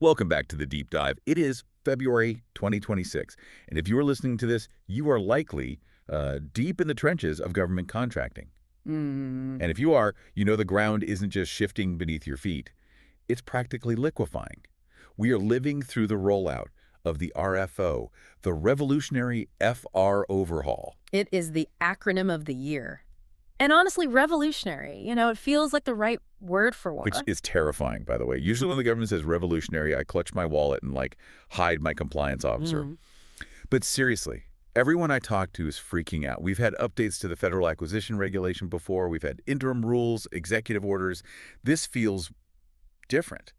Welcome back to the Deep Dive. It is February 2026, and if you are listening to this, you are likely deep in the trenches of government contracting. And if you are, you know the ground isn't just shifting beneath your feet. It's practically liquefying. We are living through the rollout of the RFO, the Revolutionary FAR Overhaul. It is the acronym of the year. And honestly, revolutionary. It feels like the right word for one. Which is terrifying, by the way. Usually when the government says revolutionary, I clutch my wallet and, hide my compliance officer. But seriously, everyone I talk to is freaking out. We've had updates to the federal acquisition regulation before. We've had interim rules, executive orders. This feels different.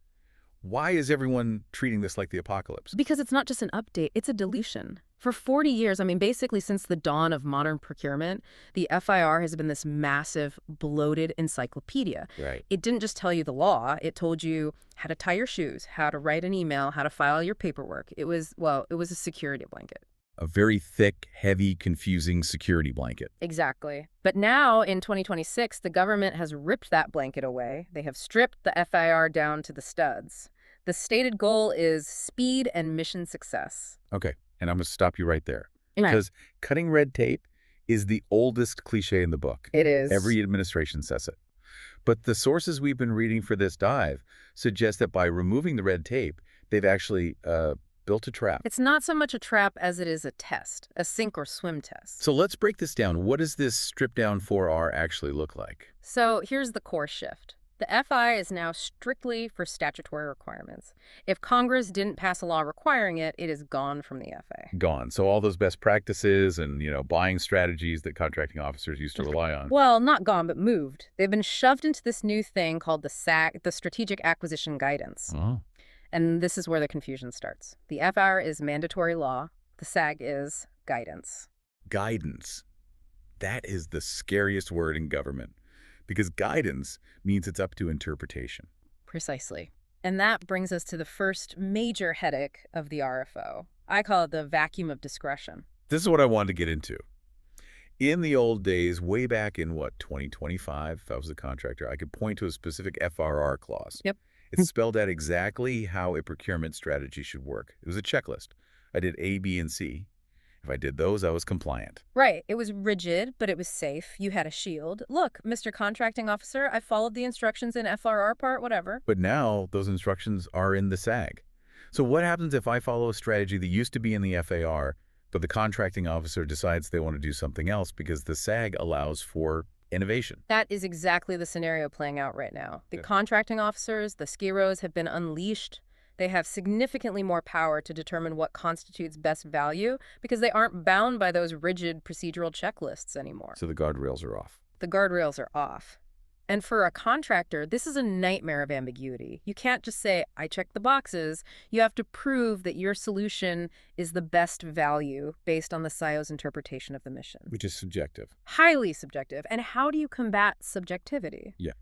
Why is everyone treating this like the apocalypse? Because it's not just an update, it's a dilution. For 40 years, basically since the dawn of modern procurement, the FIR has been this massive, bloated encyclopedia. Right. It didn't just tell you the law, it told you how to tie your shoes, how to write an email, how to file your paperwork. It was a security blanket. A very thick, heavy, confusing security blanket. Exactly. But now, in 2026, the government has ripped that blanket away. They have stripped the FIR down to the studs. The stated goal is speed and mission success. Okay, and I'm going to stop you right there. Right. Because cutting red tape is the oldest cliche in the book. It is. Every administration says it. But the sources we've been reading for this dive suggest that by removing the red tape, they've actually built a trap. It's not so much a trap as it is a test, a sink or swim test. So let's break this down. What does this stripped down 4R actually look like? So here's the core shift. The FI is now strictly for statutory requirements. If Congress didn't pass a law requiring it, it is gone from the FA. Gone. So all those best practices and, buying strategies that contracting officers used to rely on. Well, not gone, but moved. They've been shoved into this new thing called the SAG, the Strategic Acquisition Guidance. Oh. And this is where the confusion starts. The FR is mandatory law. The SAG is guidance. Guidance. That is the scariest word in government. Because guidance means it's up to interpretation. Precisely. And that brings us to the first major headache of the RFO. I call it the vacuum of discretion. This is what I wanted to get into. In the old days, way back in, 2025, if I was a contractor, I could point to a specific FRR clause. Yep. It spelled out exactly how a procurement strategy should work. It was a checklist. I did A, B, and C. If I did those, I was compliant. Right. It was rigid, but it was safe. You had a shield. Look, Mr. Contracting Officer, I followed the instructions in FRR part, whatever. But now those instructions are in the SAG. So what happens if I follow a strategy that used to be in the FAR, but the contracting officer decides they want to do something else because the SAG allows for innovation? That is exactly the scenario playing out right now. The contracting officers, the SCIROs, have been unleashed. They have significantly more power to determine what constitutes best value because they aren't bound by those rigid procedural checklists anymore. So the guardrails are off. The guardrails are off. And for a contractor, this is a nightmare of ambiguity. You can't just say, I checked the boxes. You have to prove that your solution is the best value based on the CIO's interpretation of the mission. Which is subjective. Highly subjective. And how do you combat subjectivity? Yeah.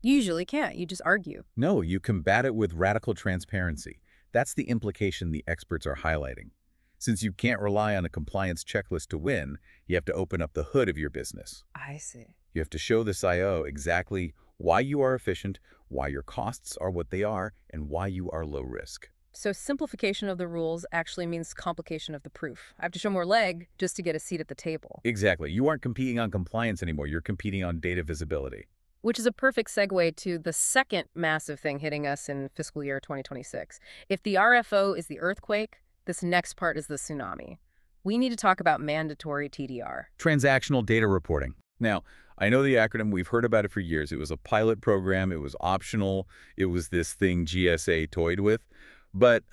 You usually can't. You just argue. No, you combat it with radical transparency. That's the implication the experts are highlighting. Since you can't rely on a compliance checklist to win, you have to open up the hood of your business. I see. You have to show the CIO exactly why you are efficient, why your costs are what they are, and why you are low risk. So simplification of the rules actually means complication of the proof. I have to show more leg just to get a seat at the table. Exactly. You aren't competing on compliance anymore. You're competing on data visibility. Which is a perfect segue to the second massive thing hitting us in fiscal year 2026. If the RFO is the earthquake, this next part is the tsunami. We need to talk about mandatory TDR. Transactional data reporting. Now, I know the acronym. We've heard about it for years. It was a pilot program. It was optional. It was this thing GSA toyed with. But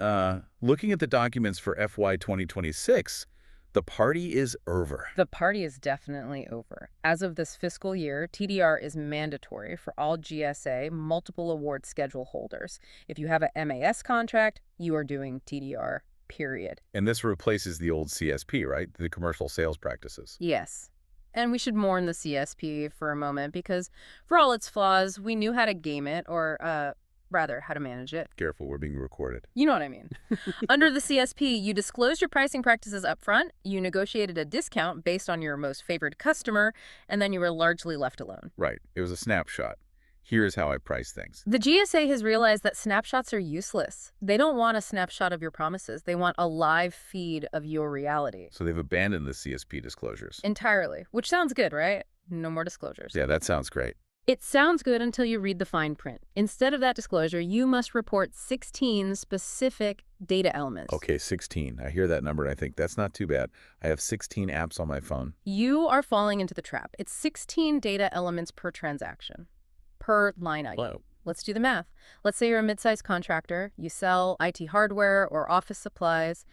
looking at the documents for FY 2026, the party is over. The party is definitely over. As of this fiscal year, TDR is mandatory for all GSA multiple award schedule holders. If you have a MAS contract, you are doing TDR, period. And this replaces the old CSP, right? The commercial sales practices. Yes. And we should mourn the CSP for a moment because for all its flaws, we knew how to game it or rather, how to manage it. Careful, we're being recorded. You know what I mean. Under the CSP, you disclosed your pricing practices up front, you negotiated a discount based on your most favored customer, and then you were largely left alone. Right. It was a snapshot. Here's how I price things. The GSA has realized that snapshots are useless. They don't want a snapshot of your promises. They want a live feed of your reality. So they've abandoned the CSP disclosures. Entirely. Which sounds good, right? No more disclosures. Yeah, that sounds great. It sounds good until you read the fine print. Instead of that disclosure, you must report 16 specific data elements. Okay, 16. I hear that number and I think that's not too bad. I have 16 apps on my phone. You are falling into the trap. It's 16 data elements per transaction, per line item. Whoa. Let's do the math. Let's say you're a mid-sized contractor. You sell IT hardware or office supplies.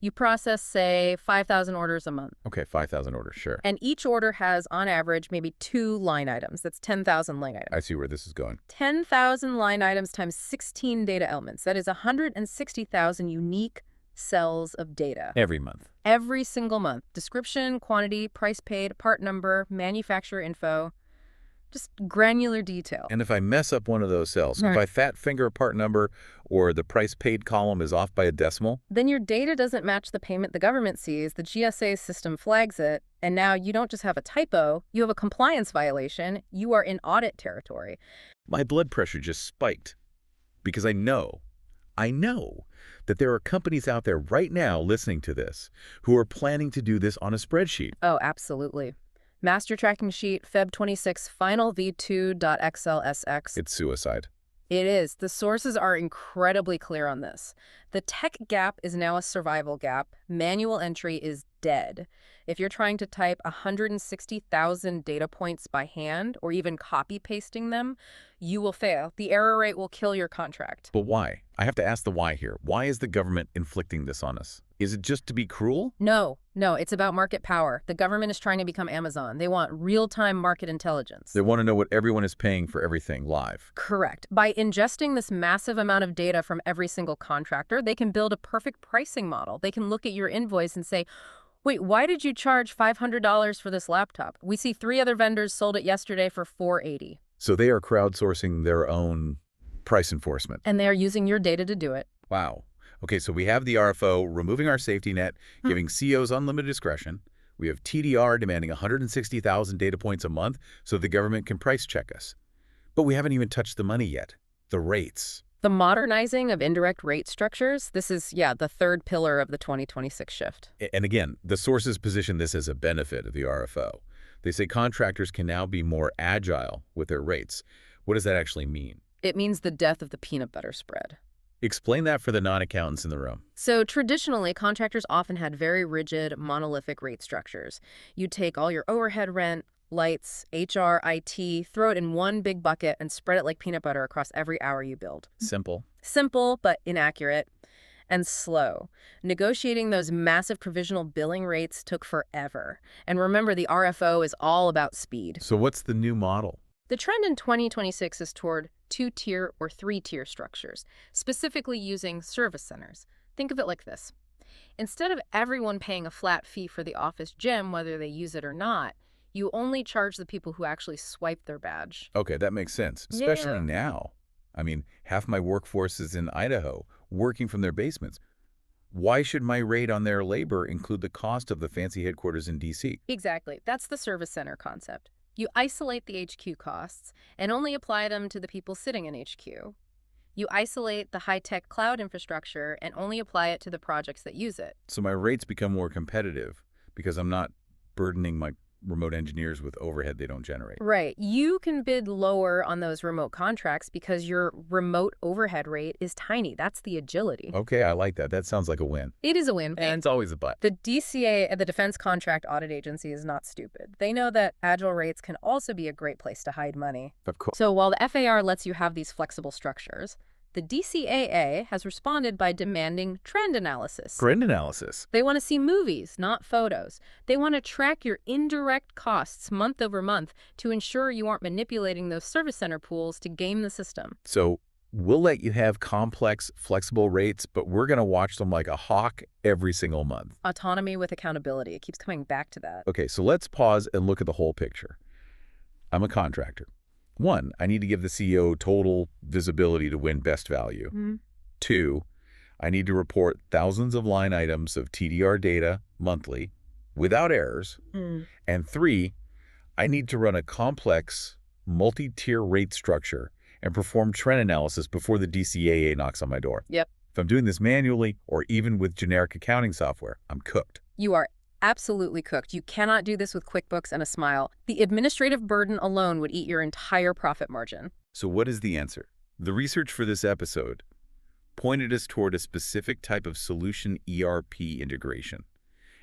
You process, say, 5,000 orders a month. Okay, 5,000 orders, sure. And each order has, on average, maybe 2 line items. That's 10,000 line items. I see where this is going. 10,000 line items times 16 data elements. That is 160,000 unique cells of data. Every month. Every single month. Description, quantity, price paid, part number, manufacturer info. Just granular detail. And if I mess up one of those cells, Right. if I fat finger a part number or the price paid column is off by a decimal, Then your data doesn't match the payment the government sees, the GSA system flags it, and now you don't just have a typo, you have a compliance violation, you are in audit territory. my blood pressure just spiked because I know that there are companies out there right now listening to this who are planning to do this on a spreadsheet. Oh, absolutely. Master tracking sheet, Feb 26, final v2.xlsx. It's suicide. It is. The sources are incredibly clear on this. The tech gap is now a survival gap. Manual entry is dead. If you're trying to type 160,000 data points by hand or even copy-pasting them, you will fail. The error rate will kill your contract. But why? I have to ask the why here. Why is the government inflicting this on us? Is it just to be cruel? No, it's about market power. The government is trying to become Amazon. They want real-time market intelligence. They want to know what everyone is paying for everything live. Correct. By ingesting this massive amount of data from every single contractor, they can build a perfect pricing model. They can look at your invoice and say, wait, why did you charge $500 for this laptop? We see 3 other vendors sold it yesterday for $480. So they are crowdsourcing their own price enforcement. And they are using your data to do it. Wow. Okay, so we have the RFO removing our safety net, giving COs unlimited discretion. We have TDR demanding 160,000 data points a month so the government can price check us. But we haven't even touched the money yet, the rates. The modernizing of indirect rate structures, this is, the third pillar of the 2026 shift. And again, the sources position this as a benefit of the RFO. They say contractors can now be more agile with their rates. What does that actually mean? It means the death of the peanut butter spread. Explain that for the non-accountants in the room. So traditionally, contractors often had very rigid, monolithic rate structures. You'd take all your overhead rent, lights, HR, IT, throw it in one big bucket and spread it like peanut butter across every hour you build. Simple. Simple, but inaccurate and slow. Negotiating those massive provisional billing rates took forever. And remember, the RFO is all about speed. So what's the new model? The trend in 2026 is toward 2-tier or 3-tier structures, specifically using service centers. Think of it like this. Instead of everyone paying a flat fee for the office gym, whether they use it or not, you only charge the people who actually swipe their badge. Okay, that makes sense, especially now. I mean, half my workforce is in Idaho, working from their basements. Why should my rate on their labor include the cost of the fancy headquarters in D.C.? Exactly. That's the service center concept. You isolate the HQ costs and only apply them to the people sitting in HQ. You isolate the high-tech cloud infrastructure and only apply it to the projects that use it. So my rates become more competitive because I'm not burdening my remote engineers with overhead they don't generate. Right. You can bid lower on those remote contracts because your remote overhead rate is tiny. That's the agility. Okay, I like that. That sounds like a win. It is a win. And it's always a but. The DCA, the Defense Contract Audit Agency, is not stupid. They know that agile rates can also be a great place to hide money. Of course. So while the FAR lets you have these flexible structures, the DCAA has responded by demanding trend analysis. Trend analysis. They want to see movies, not photos. They want to track your indirect costs month over month to ensure you aren't manipulating those service center pools to game the system. So we'll let you have complex, flexible rates, but we're going to watch them like a hawk every single month. Autonomy with accountability. It keeps coming back to that. Okay, so let's pause and look at the whole picture. I'm a contractor. 1, I need to give the CEO total visibility to win best value. Mm-hmm. 2, I need to report thousands of line items of TDR data monthly without errors. And 3, I need to run a complex multi-tier rate structure, and perform trend analysis before the DCAA knocks on my door. Yep. If I'm doing this manually or even with generic accounting software, I'm cooked. You are absolutely cooked. You cannot do this with QuickBooks and a smile. The administrative burden alone would eat your entire profit margin. So what is the answer? The research for this episode pointed us toward a specific type of solution ERP integration.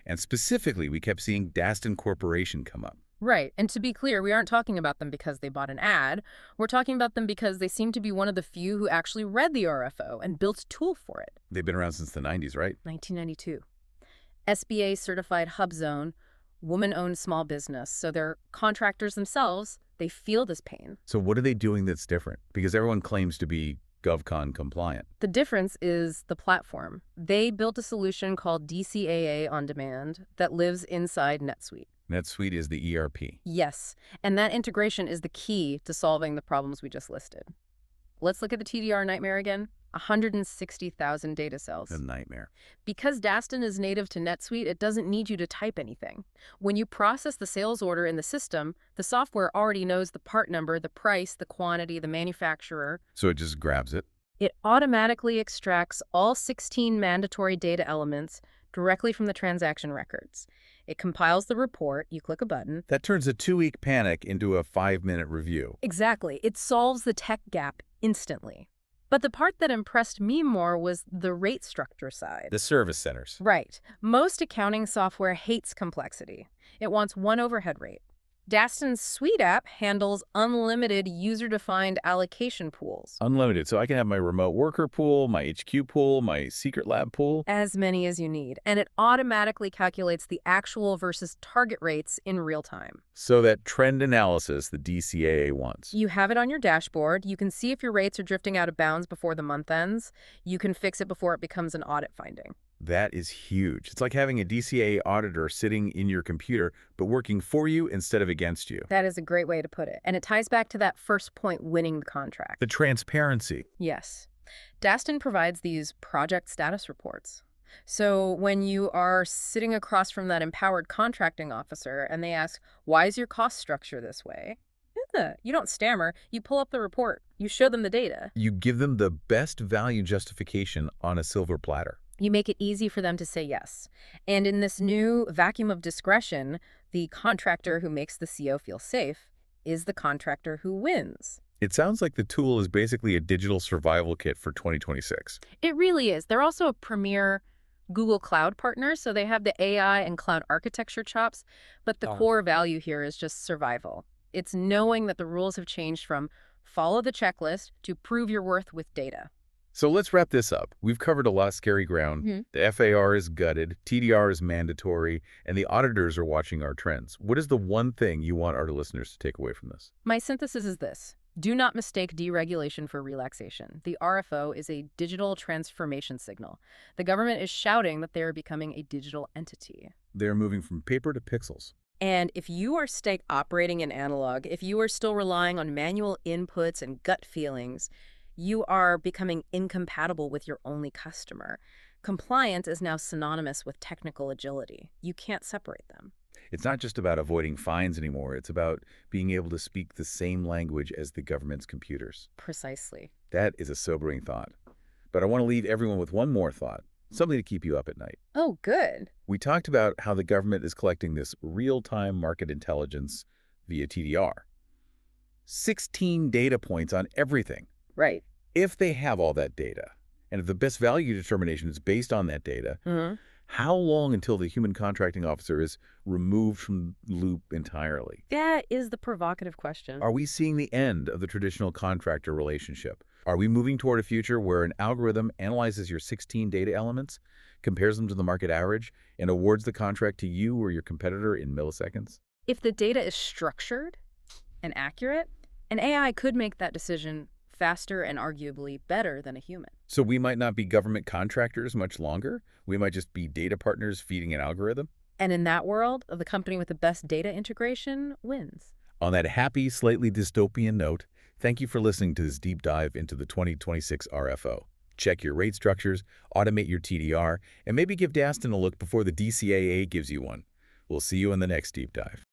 And specifically, we kept seeing Daston Corporation come up. Right. And to be clear, we aren't talking about them because they bought an ad. We're talking about them because they seem to be one of the few who actually read the RFO and built a tool for it. They've been around since the 90s, right? 1992. SBA certified hub zone, woman-owned small business. So they're contractors themselves. They feel this pain. So what are they doing that's different? Because everyone claims to be GovCon compliant. The difference is the platform. They built a solution called DCAA On Demand that lives inside NetSuite. NetSuite is the ERP. Yes, and that integration is the key to solving the problems we just listed. Let's look at the TDR nightmare again. 160,000 data cells. A nightmare. Because Daston is native to NetSuite, it doesn't need you to type anything. When you process the sales order in the system, the software already knows the part number, the price, the quantity, the manufacturer. So it just grabs it? It automatically extracts all 16 mandatory data elements directly from the transaction records. It compiles the report, you click a button. That turns a 2-week panic into a 5-minute review. Exactly. It solves the tech gap instantly. But the part that impressed me more was the rate structure side. The service centers. Right. Most accounting software hates complexity. It wants one overhead rate. Daston's SuiteApp handles unlimited user-defined allocation pools. Unlimited. So I can have my remote worker pool, my HQ pool, my secret lab pool. As many as you need. And it automatically calculates the actual versus target rates in real time. So that trend analysis the DCAA wants. You have it on your dashboard. You can see if your rates are drifting out of bounds before the month ends. You can fix it before it becomes an audit finding. That is huge. It's like having a DCAA auditor sitting in your computer, but working for you instead of against you. That is a great way to put it. And it ties back to that first point, winning the contract. The transparency. Yes. Daston provides these project status reports. So when you are sitting across from that empowered contracting officer and they ask, why is your cost structure this way? You don't stammer. You pull up the report. You show them the data. You give them the best value justification on a silver platter. You make it easy for them to say yes. And in this new vacuum of discretion, the contractor who makes the CO feel safe is the contractor who wins. It sounds like the tool is basically a digital survival kit for 2026. It really is. They're also a premier Google Cloud partner, so they have the AI and cloud architecture chops, but the core value here is just survival. It's knowing that the rules have changed from follow the checklist to prove your worth with data. So let's wrap this up. We've covered a lot of scary ground. The FAR is gutted, TDR is mandatory, and the auditors are watching our trends. What is the one thing you want our listeners to take away from this? My synthesis is this. Do not mistake deregulation for relaxation. The RFO is a digital transformation signal. The government is shouting that they are becoming a digital entity. They're moving from paper to pixels. And if you are operating in analog, if you are still relying on manual inputs and gut feelings, you are becoming incompatible with your only customer. Compliance is now synonymous with technical agility. You can't separate them. It's not just about avoiding fines anymore. It's about being able to speak the same language as the government's computers. Precisely. That is a sobering thought. But I want to leave everyone with one more thought, something to keep you up at night. Oh, good. We talked about how the government is collecting this real-time market intelligence via TDR. 16 data points on everything. Right. If they have all that data, and if the best value determination is based on that data, how long until the human contracting officer is removed from the loop entirely? That is the provocative question. Are we seeing the end of the traditional contractor relationship? Are we moving toward a future where an algorithm analyzes your 16 data elements, compares them to the market average, and awards the contract to you or your competitor in milliseconds? If the data is structured and accurate, an AI could make that decision faster and arguably better than a human. So we might not be government contractors much longer. We might just be data partners feeding an algorithm. And in that world, the company with the best data integration wins. On that happy, slightly dystopian note, thank you for listening to this deep dive into the 2026 RFO. Check your rate structures, automate your TDR, and maybe give Daston a look before the DCAA gives you one. We'll see you in the next deep dive.